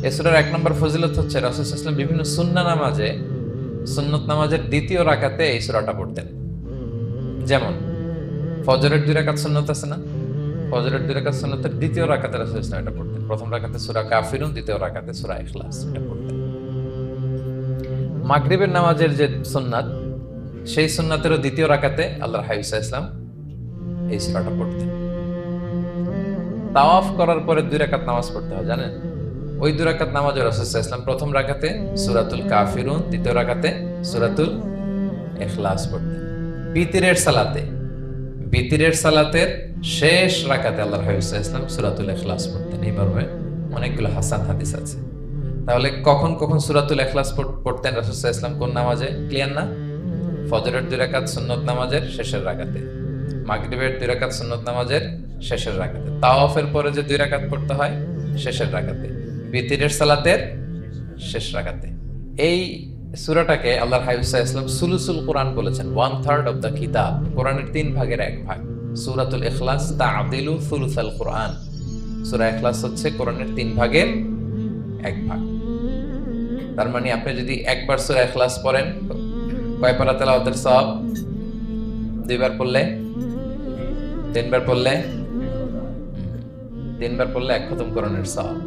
এই সূরার ১ নম্বর ফজিলত হচ্ছে রাসূল সাল্লাল্লাহু আলাইহি ওয়াসাল্লাম বিভিন্ন সুন্নত নামাজের দ্বিতীয় রাকাতে এই সূরাটা পড়তেন। যেমন ফজরের ২ রাকাত সুন্নত আছে না? ফজরের ২ রাকাত সুন্নতের দ্বিতীয় রাকাতে রাসূল সাল্লাল্লাহু আলাইহি ওয়াসাল্লাম এটা পড়তেন। প্রথম রাকাতে সূরা কাফিরুন, দ্বিতীয় রাকাতে সূরা ইখলাস এটা পড়তেন। মাগরিবের নামাজের যে সুন্নাত, সেই সুন্নাতেরও দ্বিতীয় রাকাতে আল্লাহর হাবিব সাল্লাল্লাহু আলাইহি ওয়াসাল্লাম এই সূরাটা পড়তেন। তাওয়াফ করার পরে ২ রাকাত নামাজ পড়তে হয় জানেন? ওই ২ রাকাত নামাজে রাসূল সাল্লাল্লাহু আলাইহি ওয়াসাল্লাম প্রথম রাকাতে সূরাতুল কাফিরুন, দ্বিতীয় রাকাতে সূরাতুল ইখলাস পড়তেন। বিতিরের সালাতের শেষ রাকাতে আল্লাহর হাবিব সাল্লাল্লাহু আলাইহি ওয়াসাল্লাম সূরাতুল ইখলাস পড়তেন। এই মর্মে অনেকগুলো হাসান হাদিস আছে। তাহলে কখন কখন সূরাতুল ইখলাস পড়তেন রাসূল সাল্লাল্লাহু আলাইহি ওয়াসাল্লাম কোন নামাজে? ক্লিয়ার না? ফজরের ২ রাকাত সুন্নত নামাজের শেষের রাকাতে, মাগরিবের 2 রাকাত সুন্নত নামাজের শেষের রাকাতে, তাওয়াফের পরে যে 2 রাকাত পড়তে হয় শেষের রাকাতে, বিতিরের সালাতের শেষ রাকাতে। এই সূরাটাকে আল্লাহর হাবিব সাল্লাল্লাহু আলাইহি ওয়াসাল্লাম সুলুসুল কোরআন বলেছেন, 1/3 অফ দ্য কিতাব। কোরআনের 3 ভাগের 1 ভাগ। সূরাতুল ইখলাস তা'দিলু সুলুসাল কোরআন। সূরা ইখলাস হচ্ছে কোরআনের 3 ভাগের 1 ভাগ। তার মানে আপনি যদি একবার সূরা ইখলাস পড়েন, কয় পারা তেলাওয়াতের সওয়াব? 2 বার পড়লে, 3 বার পড়লে, 3 বার পড়লে 1 খতম কোরআনের সওয়াব।